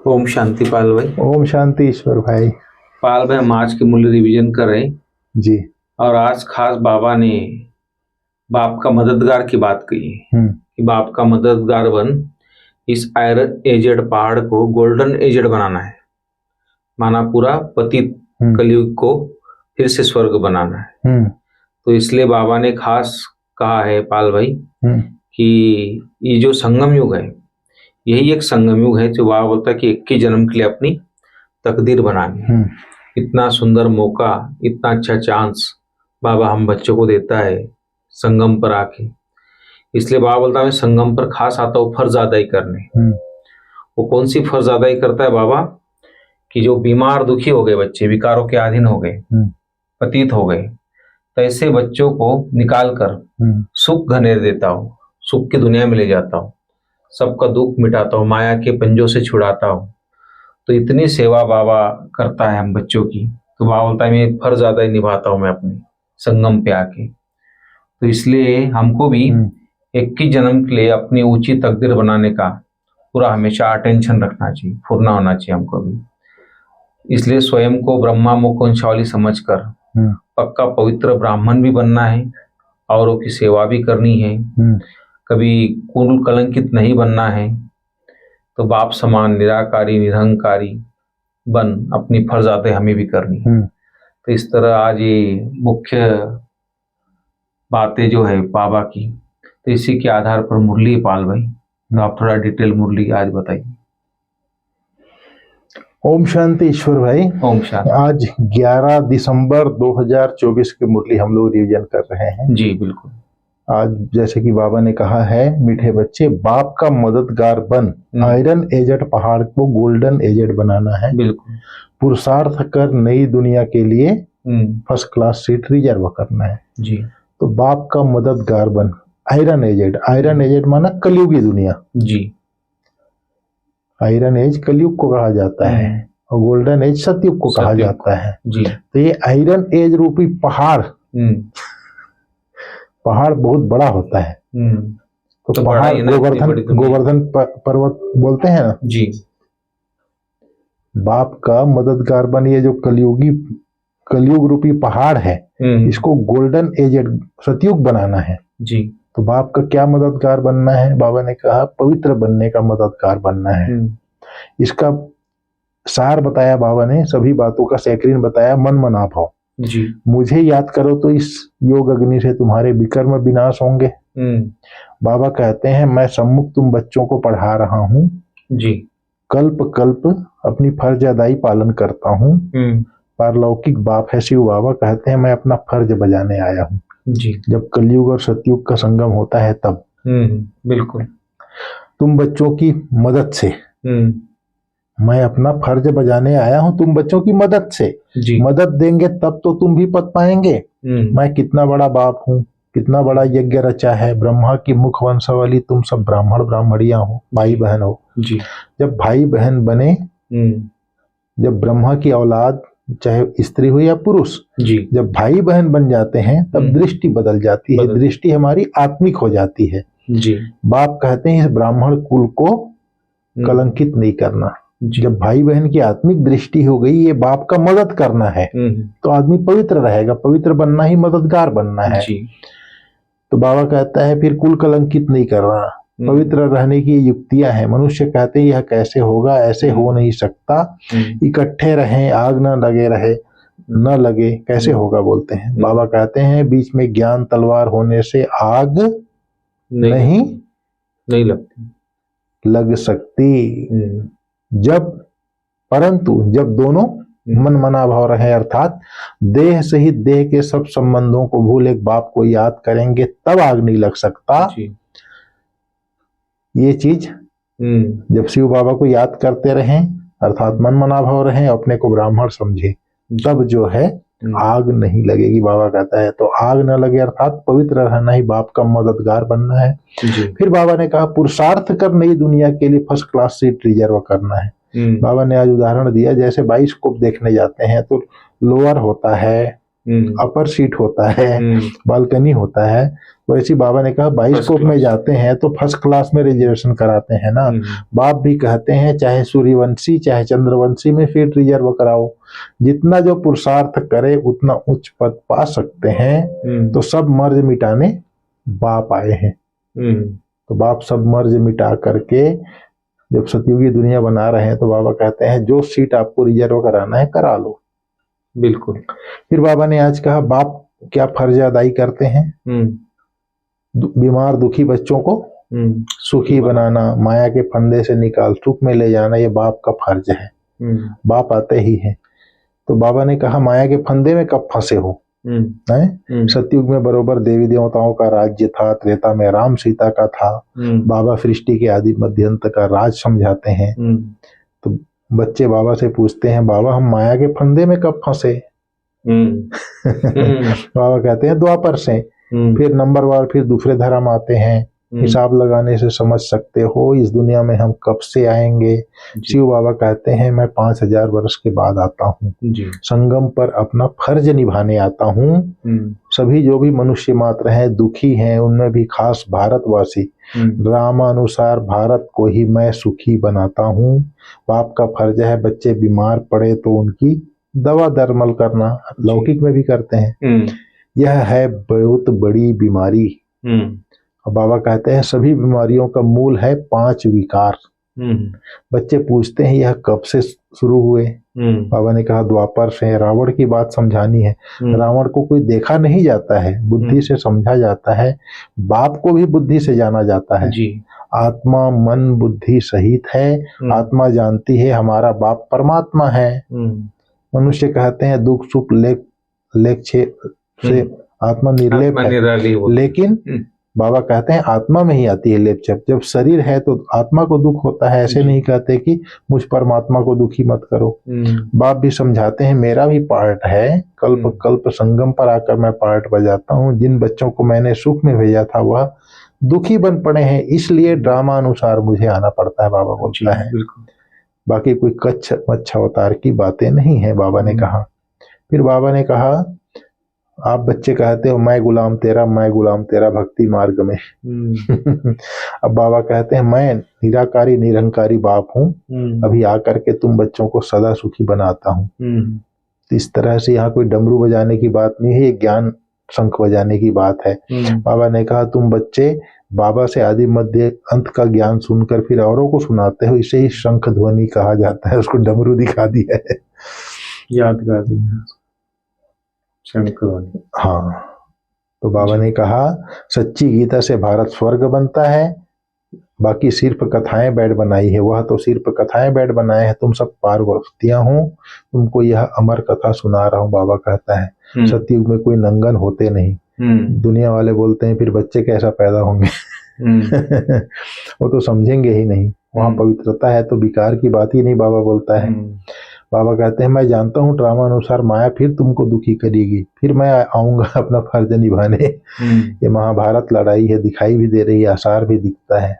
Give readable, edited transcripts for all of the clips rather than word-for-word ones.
ओम शांति पाल भाई। ओम शांति ईश्वर भाई। पाल भाई, हम आज की मूल्य रिवीजन कर रहे हैं जी। और आज खास बाबा ने बाप का मददगार की बात कही है कि बाप का मददगार बन इस आयरन एजेड पहाड़ को गोल्डन एजेड बनाना है। माना पूरा पतित कलयुग को फिर से स्वर्ग बनाना है। तो इसलिए बाबा ने खास कहा है पाल भाई कि ये जो संगम युग है, यही एक संगम युग है जो बाबा बोलता है कि 21 जन्म के लिए अपनी तकदीर बनानी। इतना सुंदर मौका, इतना अच्छा चांस बाबा हम बच्चों को देता है संगम पर आके। इसलिए बाबा बोलता है संगम पर खास आता हूँ फर्ज अदाई करने। वो कौन सी फर्ज अदाई करता है बाबा? कि जो बीमार दुखी हो गए बच्चे, विकारों के अधीन हो गए, पतित हो गए, तो ऐसे बच्चों को निकाल कर सुख घनेर देता हूँ, सुख की दुनिया में ले जाता हूँ, सबका दुख मिटाता हूँ, माया के पंजों से छुड़ाता हूँ। तो इतनी सेवा बाबा करता है हम बच्चों की। तो बाबा बोलता है मैं एक फर्ज ज्यादा ही निभाता हूँ मैं अपने संगम पे आके। तो इसलिए हमको भी 21 जन्म के लिए अपनी ऊंची तकदीर बनाने का पूरा हमेशा अटेंशन रखना चाहिए, फुरना होना चाहिए हमको भी। इसलिए स्वयं को ब्रह्मा मुख वंशावली समझकर पक्का पवित्र ब्राह्मण भी बनना है, औरों की सेवा भी करनी है, कभी कुल कलंकित नहीं बनना है। तो बाप समान निराकारी निरहंकारी बन अपनी फर्जाते हमें भी करनी है। तो इस तरह आज ये मुख्य बातें जो है बाबा की, तो इसी के आधार पर मुरली पाल भाई, तो आप थोड़ा डिटेल मुरली आज बताइए। ओम शांति ईश्वर भाई। ओम शांति। आज 11 दिसंबर 2024 की मुरली हम लोग रिवीजन कर रहे हैं। जी बिल्कुल। आज जैसे कि बाबा ने कहा है, मीठे बच्चे बाप का मददगार बन आयरन एजेड पहाड़ को गोल्डन एजेड बनाना है। बिल्कुल। पुरुषार्थ कर नई दुनिया के लिए फर्स्ट क्लास सीट रिजर्व करना है। जी। तो बाप का मददगार बन आयरन एजेड, आयरन एजेड माना कलयुगी दुनिया। जी। आयरन एज कलयुग को कहा जाता है और गोल्डन एज सतयुग को कहा जाता है। जी। तो ये आयरन एज रूपी पहाड़, पहाड़ बहुत बड़ा होता है। तो पहाड़ गोवर्धन पर्वत बोलते हैं ना। जी। बाप का मददगार बन, ये जो कलयुग रूपी पहाड़ है, इसको गोल्डन एजेड सतयुग बनाना है। जी। तो बाप का क्या मददगार बनना है? बाबा ने कहा पवित्र बनने का मददगार बनना है। इसका सार बताया बाबा ने, सभी बातों का सेक्रीन बताया, मन मना भाव। जी। मुझे याद करो तो इस योग अग्नि से तुम्हारे विकर्म विनाश होंगे। बाबा कहते हैं मैं सम्मुख तुम बच्चों को पढ़ा रहा हूँ। जी। कल्प कल्प अपनी फर्ज अदाई पालन करता हूँ। पारलौकिक बाप है शिव बाबा, कहते हैं मैं अपना फर्ज बजाने आया हूँ। जी। जब कलयुग और सतयुग का संगम होता है तब। बिल्कुल। तुम बच्चों की मदद से, मैं अपना फर्ज बजाने आया हूं तुम बच्चों की मदद से। जी। मदद देंगे तब तो तुम भी पद पाएंगे। मैं कितना बड़ा बाप हूँ, कितना बड़ा यज्ञ रचा है। ब्रह्मा की मुख वंशावली, तुम सब ब्राह्मण ब्राह्मणियां हो, भाई बहन हो। जी। जब भाई बहन बने, जब ब्रह्मा की औलाद चाहे स्त्री हो या पुरुष, जी, जब भाई बहन बन जाते हैं तब दृष्टि बदल जाती है। दृष्टि हमारी आत्मिक हो जाती है। जी। बाप कहते हैं इस ब्राह्मण कुल को कलंकित नहीं करना। जब भाई बहन की आत्मिक दृष्टि हो गई, ये बाप का मदद करना है, तो आदमी पवित्र रहेगा। पवित्र बनना ही मददगार बनना है। जी। तो बाबा कहता है फिर कुल कलंकित नहीं करना, पवित्र रहने की युक्तियां हैं। मनुष्य कहते हैं यह कैसे होगा, ऐसे हो नहीं सकता, इकट्ठे रहें, आग न लगे रहे न लगे, कैसे होगा बोलते हैं। बाबा कहते हैं बीच में ज्ञान तलवार होने से आग नहीं लगती, लग सकती। परंतु जब दोनों मन मना भाव रहे, अर्थात देह सहित देह के सब संबंधों को भूल एक बाप को याद करेंगे, तब आग नहीं लग सकता। जी। ये चीज जब शिव बाबा को याद करते रहें, अर्थात मन मना भाव रहें, अपने को ब्राह्मण समझे, तब जो है आग नहीं लगेगी। बाबा कहता है तो आग न लगे, अर्थात पवित्र रहना ही बाप का मददगार बनना है। जी। फिर बाबा ने कहा पुरुषार्थ कर नई दुनिया के लिए फर्स्ट क्लास सीट रिजर्व करना है। बाबा ने आज उदाहरण दिया, जैसे बाइस्कोप देखने जाते हैं तो लोअर होता है, अपर सीट होता है, बालकनी होता है। वैसे बाबा ने कहा बाइस्कोप में जाते हैं तो फर्स्ट क्लास में रिजर्वेशन कराते हैं ना। बाप भी कहते हैं चाहे सूर्यवंशी चाहे चंद्रवंशी में सीट रिजर्व कराओ, जितना जो पुरुषार्थ करे उतना उच्च पद पा सकते हैं। तो सब मर्ज मिटाने बाप आए हैं। तो बाप सब मर्ज मिटा करके जब सतयुगी दुनिया बना रहे हैं तो बाबा कहते हैं जो सीट आपको रिजर्व कराना है करा लो। बिल्कुल। फिर बाबा ने आज कहा बाप क्या फर्ज अदाई करते हैं, बीमार दुखी बच्चों को सुखी बनाना, माया के फंदे से निकाल सुख में ले जाना, ये बाप का फर्ज है। बाप आते ही है। तो बाबा ने कहा माया के फंदे में कब फंसे हो, हैं? सतयुग में बरोबर देवी देवताओं का राज्य था, त्रेता में राम सीता का था। बाबा सृष्टि के आदि मध्य अंत का राज समझाते हैं। तो बच्चे बाबा से पूछते हैं बाबा हम माया के फंदे में कब फंसे? बाबा कहते हैं द्वापर से। फिर नंबरवार फिर दूसरे धर्म आते हैं, हिसाब लगाने से समझ सकते हो इस दुनिया में हम कब से आएंगे। शिव बाबा कहते हैं मैं 5000 वर्ष के बाद आता हूँ, संगम पर अपना फर्ज निभाने आता हूँ। सभी जो भी मनुष्य मात्र हैं दुखी हैं, उनमें भी खास भारतवासी, रामानुसार भारत को ही मैं सुखी बनाता हूँ। बाप का फर्ज है बच्चे बीमार पड़े तो उनकी दवा दरमल करना, लौकिक में भी करते हैं। यह है बहुत बड़ी बीमारी। और बाबा कहते हैं सभी बीमारियों का मूल है 5 विकार। बच्चे पूछते हैं यह कब से शुरू हुए? बाबा ने कहा द्वापर से। रावण की बात समझानी है। रावण को कोई देखा नहीं जाता है, बुद्धि से समझा जाता है। बाप को भी बुद्धि से जाना जाता है। आत्मा मन बुद्धि सहित है। आत्मा जानती है हमारा बाप परमात्मा है। मनुष्य कहते हैं दुख सुख लेख से आत्मा निर्लेप है, लेकिन बाबा कहते हैं आत्मा में ही आती है लेप छप। जब शरीर है तो आत्मा को दुख होता है, ऐसे नहीं कहते कि मुझ परमात्मा को दुखी मत करो। बाप भी समझाते हैं मेरा भी पार्ट है, कल्प कल्प संगम पर आकर मैं पार्ट बजाता हूँ। जिन बच्चों को मैंने सुख में भेजा था वह दुखी बन पड़े हैं, इसलिए ड्रामा अनुसार मुझे आना पड़ता है, बाबा बोलता है। बाकी कोई कच्छ मच्छ अवतार की बातें नहीं है, बाबा ने कहा। फिर बाबा ने कहा आप बच्चे कहते हो मैं गुलाम तेरा भक्ति मार्ग में। अब बाबा कहते हैं मैं निराकारी निरंकारी बाप हूँ, अभी आकर के तुम बच्चों को सदा सुखी बनाता हूँ। तो इस तरह से यहाँ कोई डमरू बजाने की बात नहीं है, ये ज्ञान शंख बजाने की बात है। बाबा ने कहा तुम बच्चे बाबा से आदि मध्य अंत का ज्ञान सुनकर फिर औरों को सुनाते हो, इसे ही शंख ध्वनि कहा जाता है। उसको डमरू दिखा दिया है, याद कर दिया शंख ध्वनि। हाँ, तो बाबा ने कहा सच्ची गीता से भारत स्वर्ग बनता है, बाकी सिर्फ कथाएं बैठ बनाई है। वह तो सिर्फ कथाएं बैठ बनाए हैं, तुम सब पार्वतियां हो, तुमको यह अमर कथा सुना रहा हूँ। बाबा कहता है सतयुग में कोई नंगन होते नहीं। दुनिया वाले बोलते हैं फिर बच्चे कैसा पैदा होंगे। वो तो समझेंगे ही नहीं, वहाँ पवित्रता है तो विकार की बात ही नहीं, बाबा बोलता है। बाबा कहते हैं मैं जानता हूँ ड्रामा अनुसार माया फिर तुमको दुखी करेगी, फिर मैं आऊंगा अपना फर्ज निभाने। ये महाभारत लड़ाई है, दिखाई भी दे रही है, आसार भी दिखता है।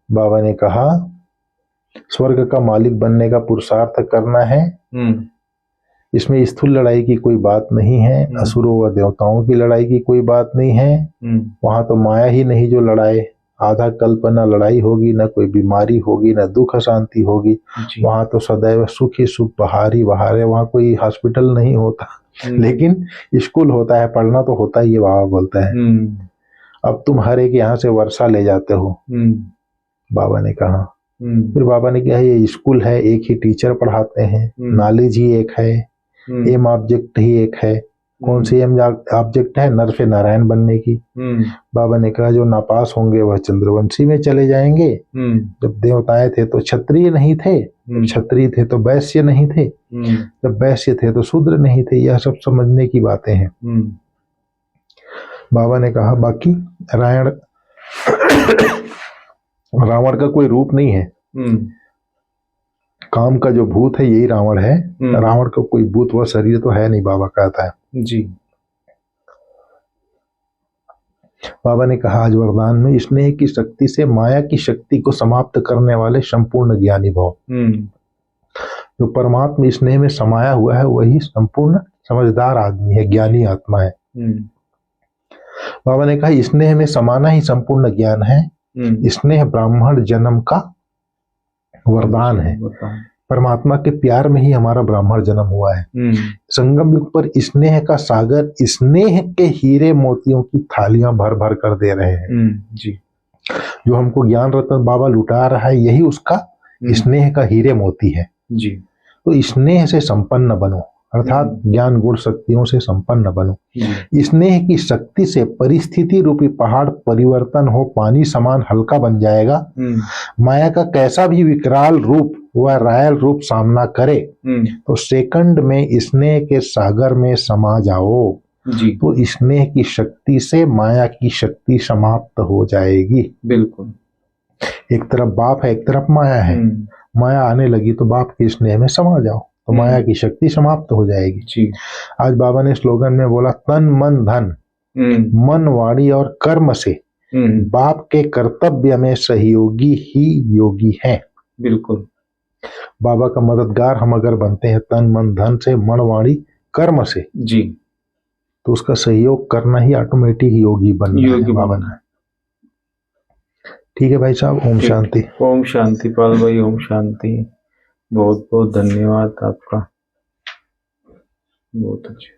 बाबा ने कहा स्वर्ग का मालिक बनने का पुरुषार्थ करना है, इसमें स्थूल लड़ाई की कोई बात नहीं है, असुरों व देवताओं की लड़ाई की कोई बात नहीं है। वहां तो माया ही नहीं जो लड़ाए, आधा कल्प न लड़ाई होगी, न कोई बीमारी होगी, न दुख अशांति होगी। वहां तो सदैव सुख ही सुख बहारी बहार है। वहां कोई हॉस्पिटल नहीं होता, लेकिन स्कूल होता है, पढ़ना तो होता ही है, बाबा बोलता है। अब तुम हर एक यहाँ से वर्षा ले जाते हो, बाबा ने कहा। फिर बाबा ने कहा ये स्कूल है, एक ही टीचर पढ़ाते हैं, नॉलेज ही एक है, एम ऑब्जेक्ट ही एक है। कौन सी एम ऑब्जेक्ट है? नर से नारायण बनने की। बाबा ने कहा जो नापास होंगे वह चंद्रवंशी में चले जाएंगे। जब देवताएं थे तो क्षत्रिय नहीं थे, क्षत्रिय थे तो वैश्य नहीं थे, जब वैश्य थे तो शूद्र नहीं थे। यह सब समझने की बातें हैं। बाबा ने कहा बाकी रावण का कोई रूप नहीं है, काम का जो भूत है यही रावण है। रावण का कोई भूत व शरीर तो है नहीं, बाबा कहता है जी। बाबा ने कहा आज वरदान में स्नेह की शक्ति से माया की शक्ति को समाप्त करने वाले संपूर्ण ज्ञानी भाव, जो परमात्मा स्नेह में समाया हुआ है वही संपूर्ण समझदार आदमी है, ज्ञानी आत्मा है। बाबा ने कहा स्नेह में समाना ही संपूर्ण ज्ञान है, स्नेह ब्राह्मण जन्म का वरदान है। परमात्मा के प्यार में ही हमारा ब्राह्मण जन्म हुआ है। संगम युग पर स्नेह का सागर स्नेह के हीरे मोतियों की थालियां भर भर कर दे रहे हैं। जी। जो हमको ज्ञान रत्न बाबा लुटा रहा है यही उसका स्नेह का हीरे मोती है। जी। तो स्नेह से संपन्न बनो, अर्थात ज्ञान गुण शक्तियों से संपन्न बनो। स्नेह की शक्ति से परिस्थिति रूपी पहाड़ परिवर्तन हो पानी समान हल्का बन जाएगा। माया का कैसा भी विकराल रूप व रायल रूप सामना करे तो सेकंड में स्नेह के सागर में समा जाओ। जी। तो स्नेह की शक्ति से माया की शक्ति समाप्त हो जाएगी। बिल्कुल। एक तरफ बाप है, एक तरफ माया है। माया आने लगी तो बाप के स्नेह में समा जाओ तो माया की शक्ति समाप्त हो जाएगी। जी। आज बाबा ने स्लोगन में बोला तन मन धन मन वाणी और कर्म से बाप के कर्तव्य में सहयोगी ही योगी है। बिल्कुल। बाबा का मददगार हम अगर बनते हैं तन मन धन से, मन वाणी कर्म से, जी, तो उसका सहयोग करना ही ऑटोमेटिक योगी बनना है बाबा ने। ठीक है भाई साहब, ओम शांति। ओम शांति पाल भाई, ओम शांति। बहुत बहुत धन्यवाद आपका, बहुत अच्छे।